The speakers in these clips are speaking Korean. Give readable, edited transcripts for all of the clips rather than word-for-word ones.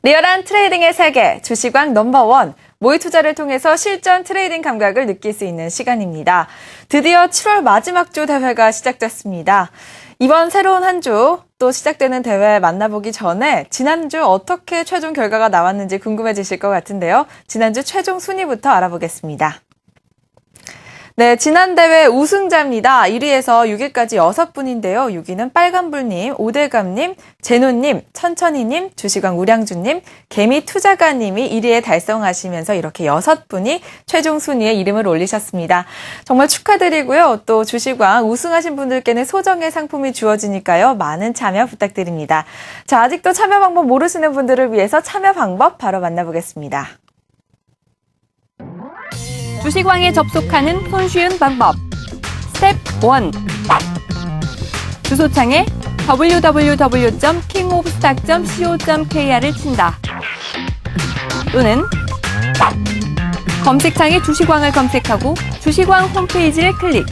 리얼한 트레이딩의 세계, 주식왕 넘버원. 모의 투자를 통해서 실전 트레이딩 감각을 느낄 수 있는 시간입니다. 드디어 7월 마지막 주 대회가 시작됐습니다. 이번 새로운 한 주 또 시작되는 대회 만나보기 전에 지난주 어떻게 최종 결과가 나왔는지 궁금해지실 것 같은데요. 지난주 최종 순위부터 알아보겠습니다. 네, 지난 대회 우승자입니다. 1위에서 6위까지 6분인데요. 6위는 빨간불님, 오대감님, 제노님, 천천히님, 주식왕 우량주님, 개미투자가님이 1위에 달성하시면서 이렇게 6분이 최종 순위에 이름을 올리셨습니다. 정말 축하드리고요. 또 주식왕 우승하신 분들께는 소정의 상품이 주어지니까요. 많은 참여 부탁드립니다. 자, 아직도 참여 방법 모르시는 분들을 위해서 참여 방법 바로 만나보겠습니다. 주식왕에 접속하는 손쉬운 방법. 스텝 1. 주소창에 www.kingofstock.co.kr을 친다. 또는 검색창에 주식왕을 검색하고 주식왕 홈페이지를 클릭.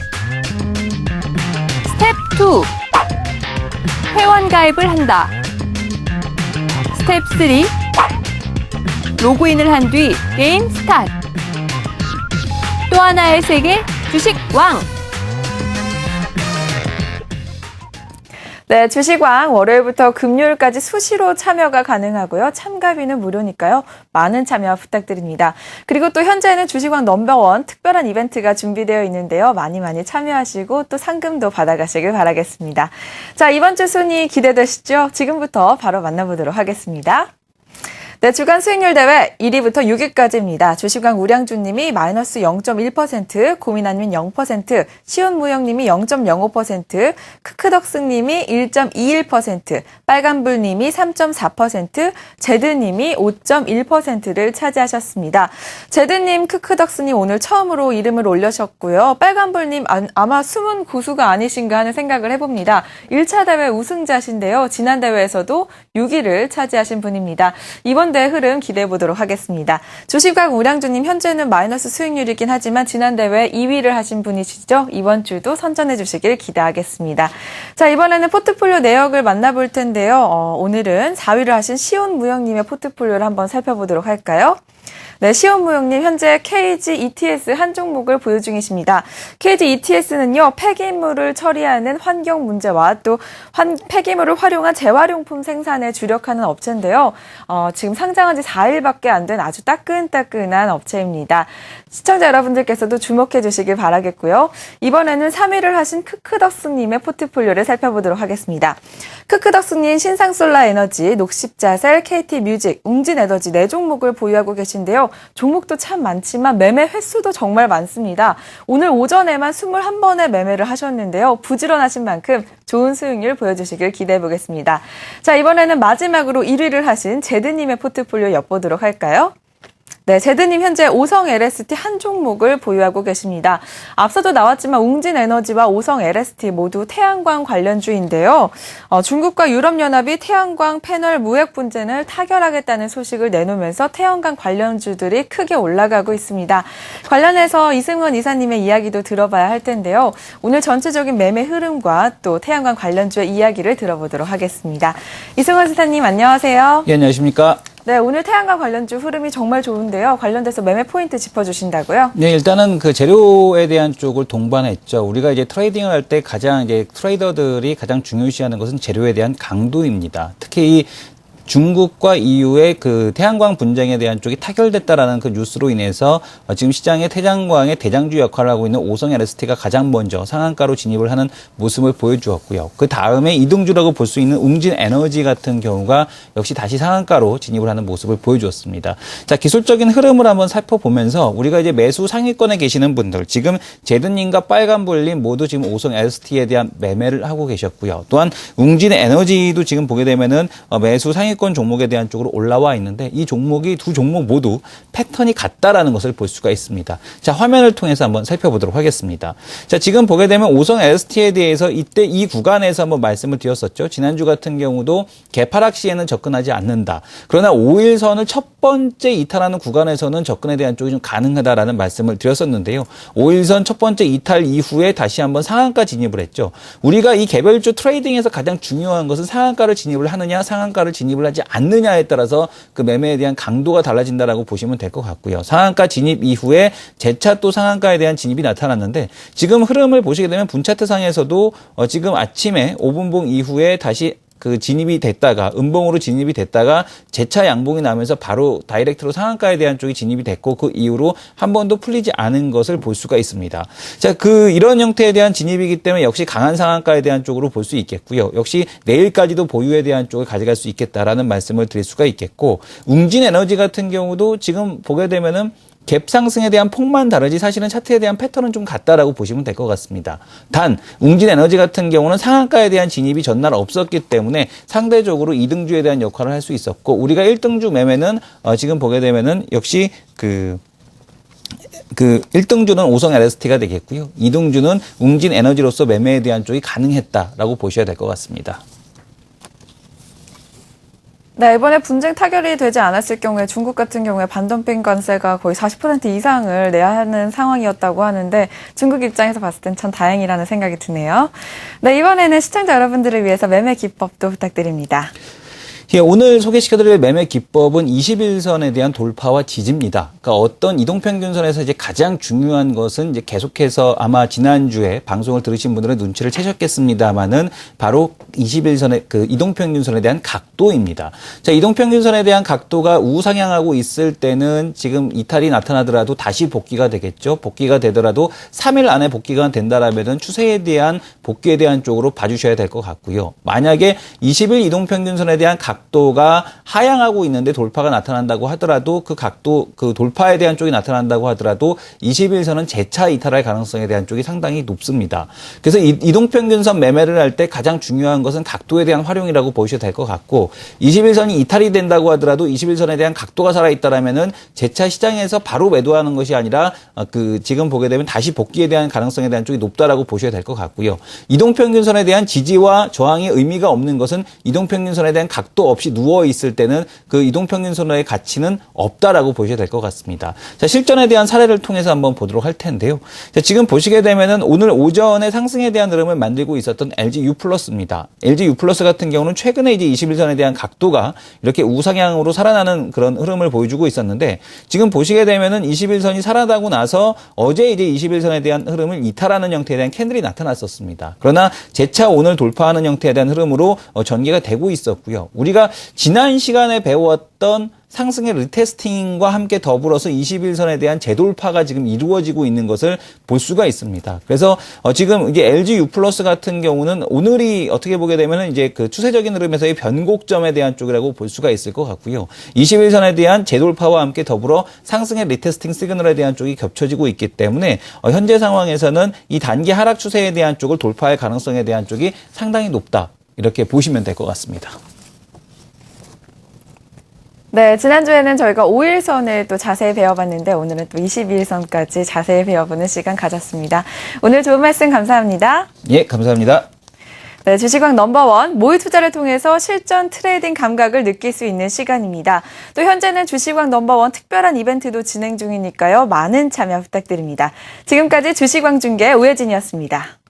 스텝 2. 회원 가입을 한다. 스텝 3. 로그인을 한 뒤 게임 스타트. 또 하나의 세계, 주식왕! 네, 주식왕 월요일부터 금요일까지 수시로 참여가 가능하고요. 참가비는 무료니까요. 많은 참여 부탁드립니다. 그리고 또 현재는 주식왕 넘버원 특별한 이벤트가 준비되어 있는데요. 많이 참여하시고 또 상금도 받아가시길 바라겠습니다. 자, 이번 주 순위 기대되시죠? 지금부터 바로 만나보도록 하겠습니다. 네, 주간 수익률 대회 1위부터 6위까지입니다. 주식왕 우량주님이 마이너스 0.1%, 고민아님 0%, 시온무영님이 0.05%, 크크덕스님이 1.21%, 빨간불님이 3.4%, 제드님이 5.1%를 차지하셨습니다. 제드님, 크크덕스님 오늘 처음으로 이름을 올려셨고요. 빨간불님 아마 숨은 고수가 아니신가 하는 생각을 해봅니다. 1차 대회 우승자신데요. 지난 대회에서도 6위를 차지하신 분입니다. 이번 대회 흐름 기대해 보도록 하겠습니다. 주식왕 우량주님 현재는 마이너스 수익률이긴 하지만 지난 대회 2위를 하신 분이시죠. 이번 주도 선전해 주시길 기대하겠습니다. 자, 이번에는 포트폴리오 내역을 만나볼 텐데요. 오늘은 4위를 하신 시온무영님의 포트폴리오를 한번 살펴보도록 할까요? 네, 시온무영님 현재 KG ETS 한 종목을 보유 중이십니다. KG ETS는요, 폐기물을 처리하는 환경 문제와 또 폐기물을 활용한 재활용품 생산에 주력하는 업체인데요. 지금 상장한 지 4일밖에 안 된 아주 따끈따끈한 업체입니다. 시청자 여러분들께서도 주목해 주시길 바라겠고요. 이번에는 3위를 하신 크크덕스님의 포트폴리오를 살펴보도록 하겠습니다. 크크덕스님 신상솔라에너지, 녹십자셀, KT뮤직, 웅진에너지 4종목을 보유하고 계신데요. 종목도 참 많지만 매매 횟수도 정말 많습니다. 오늘 오전에만 21번의 매매를 하셨는데요. 부지런하신 만큼 좋은 수익률 보여주시길 기대해 보겠습니다. 자, 이번에는 마지막으로 1위를 하신 제드님의 포트폴리오 엿보도록 할까요? 네, 제드님 현재 오성 LST 한 종목을 보유하고 계십니다. 앞서도 나왔지만 웅진에너지와 오성 LST 모두 태양광 관련주인데요. 중국과 유럽연합이 태양광 패널 무역 분쟁을 타결하겠다는 소식을 내놓으면서 태양광 관련주들이 크게 올라가고 있습니다. 관련해서 이승원 이사님의 이야기도 들어봐야 할 텐데요. 오늘 전체적인 매매 흐름과 또 태양광 관련주의 이야기를 들어보도록 하겠습니다. 이승원 이사님 안녕하세요. 예, 안녕하십니까. 네, 오늘 태양광 관련주 흐름이 정말 좋은데요. 관련돼서 매매 포인트 짚어주신다고요? 네, 일단은 그 재료에 대한 쪽을 동반했죠. 우리가 이제 트레이딩을 할 때 가장 이제 트레이더들이 가장 중요시하는 것은 재료에 대한 강도입니다. 특히 이 중국과 EU의 그 태양광 분쟁에 대한 쪽이 타결됐다라는 그 뉴스로 인해서 지금 시장의 태양광의 대장주 역할을 하고 있는 오성 LST가 가장 먼저 상한가로 진입을 하는 모습을 보여주었고요. 그 다음에 이등주라고 볼 수 있는 웅진 에너지 같은 경우가 역시 다시 상한가로 진입을 하는 모습을 보여주었습니다. 자, 기술적인 흐름을 한번 살펴보면서 우리가 이제 매수 상위권에 계시는 분들, 지금 제드님과 빨간불님 모두 지금 오성 LST에 대한 매매를 하고 계셨고요. 또한 웅진 에너지도 지금 보게 되면은 매수 상위권 종목에 대한 쪽으로 올라와 있는데 이 종목이 두 종목 모두 패턴이 같다라는 것을 볼 수가 있습니다. 자, 화면을 통해서 한번 살펴보도록 하겠습니다. 자, 지금 보게 되면 오성 LST에 대해서 이때 이 구간에서 한번 말씀을 드렸었죠. 지난주 같은 경우도 개파락 시에는 접근하지 않는다. 그러나 5일선을 첫 번째 이탈하는 구간에서는 접근에 대한 쪽이 좀 가능하다라는 말씀을 드렸었는데요. 5일선 첫 번째 이탈 이후에 다시 한번 상한가 진입을 했죠. 우리가 이 개별주 트레이딩에서 가장 중요한 것은 상한가를 진입을 하느냐, 상한가를 진입을 하지 않느냐에 따라서 그 매매에 대한 강도가 달라진다라고 보시면 될 것 같고요. 상한가 진입 이후에 재차 또 상한가에 대한 진입이 나타났는데 지금 흐름을 보시게 되면 분차트 상에서도 지금 아침에 5분봉 이후에 다시 그 진입이 됐다가 음봉으로 진입이 됐다가 재차 양봉이 나면서 바로 다이렉트로 상한가에 대한 쪽이 진입이 됐고 그 이후로 한 번도 풀리지 않은 것을 볼 수가 있습니다. 자, 이런 형태에 대한 진입이기 때문에 역시 강한 상한가에 대한 쪽으로 볼 수 있겠고요. 역시 내일까지도 보유에 대한 쪽을 가져갈 수 있겠다라는 말씀을 드릴 수가 있겠고 웅진 에너지 같은 경우도 지금 보게 되면은 갭 상승에 대한 폭만 다르지 사실은 차트에 대한 패턴은 좀 같다라고 보시면 될 것 같습니다. 단 웅진 에너지 같은 경우는 상한가에 대한 진입이 전날 없었기 때문에 상대적으로 2등주에 대한 역할을 할 수 있었고 우리가 1등주 매매는 지금 보게 되면은 역시 그 1등주는 오성 LST가 되겠고요. 2등주는 웅진 에너지로서 매매에 대한 쪽이 가능했다라고 보셔야 될 것 같습니다. 네, 이번에 분쟁 타결이 되지 않았을 경우에 중국 같은 경우에 반덤핑 관세가 거의 40% 이상을 내야 하는 상황이었다고 하는데 중국 입장에서 봤을 땐 참 다행이라는 생각이 드네요. 네, 이번에는 시청자 여러분들을 위해서 매매 기법도 부탁드립니다. 예, 오늘 소개시켜드릴 매매 기법은 21선에 대한 돌파와 지지입니다. 그러니까 어떤 이동평균선에서 이제 가장 중요한 것은 이제 계속해서 아마 지난주에 방송을 들으신 분들은 눈치를 채셨겠습니다만은 바로 21선의 그 이동평균선에 대한 각도입니다. 자, 이동평균선에 대한 각도가 우상향하고 있을 때는 지금 이탈이 나타나더라도 다시 복귀가 되겠죠. 복귀가 되더라도 3일 안에 복귀가 된다라면은 추세에 대한 복귀에 대한 쪽으로 봐주셔야 될 것 같고요. 만약에 20일 이동평균선에 대한 각도가 하향하고 있는데 돌파가 나타난다고 하더라도 그 각도, 그 돌파에 대한 쪽이 나타난다고 하더라도 21선은 재차 이탈할 가능성에 대한 쪽이 상당히 높습니다. 그래서 이동평균선 매매를 할 때 가장 중요한 것은 각도에 대한 활용이라고 보셔도 될 것 같고 21선이 이탈이 된다고 하더라도 21선에 대한 각도가 살아있다라면은 재차 시장에서 바로 매도하는 것이 아니라 지금 보게 되면 다시 복귀에 대한 가능성에 대한 쪽이 높다라고 보셔야 될 것 같고요. 이동평균선에 대한 지지와 저항이 의미가 없는 것은 이동평균선에 대한 각도 없이 누워 있을 때는 그 이동평균선의 가치는 없다라고 보셔야 될 것 같습니다. 자, 실전에 대한 사례를 통해서 한번 보도록 할 텐데요. 자, 지금 보시게 되면은 오늘 오전에 상승에 대한 흐름을 만들고 있었던 LG U+입니다. LG U+ 같은 경우는 최근에 이제 21선에 대한 각도가 이렇게 우상향으로 살아나는 그런 흐름을 보여주고 있었는데 지금 보시게 되면은 21선이 살아나고 나서 어제 이제 21선에 대한 흐름을 이탈하는 형태에 대한 캔들이 나타났었습니다. 그러나 재차 오늘 돌파하는 형태에 대한 흐름으로 전개가 되고 있었고요. 우리가 지난 시간에 배웠던 상승의 리테스팅과 함께 더불어서 21선에 대한 재돌파가 지금 이루어지고 있는 것을 볼 수가 있습니다. 그래서 지금 이게 LG U+ 같은 경우는 오늘이 어떻게 보게 되면은 이제 그 추세적인 흐름에서의 변곡점에 대한 쪽이라고 볼 수가 있을 것 같고요. 21선에 대한 재돌파와 함께 더불어 상승의 리테스팅 시그널에 대한 쪽이 겹쳐지고 있기 때문에 현재 상황에서는 이 단기 하락 추세에 대한 쪽을 돌파할 가능성에 대한 쪽이 상당히 높다. 이렇게 보시면 될 것 같습니다. 네, 지난주에는 저희가 5일선을 또 자세히 배워봤는데 오늘은 또 21선까지 자세히 배워보는 시간 가졌습니다. 오늘 좋은 말씀 감사합니다. 예, 감사합니다. 네, 주식왕 넘버원 모의 투자를 통해서 실전 트레이딩 감각을 느낄 수 있는 시간입니다. 또 현재는 주식왕 넘버원 특별한 이벤트도 진행 중이니까요. 많은 참여 부탁드립니다. 지금까지 주식왕 중계 오혜진이었습니다.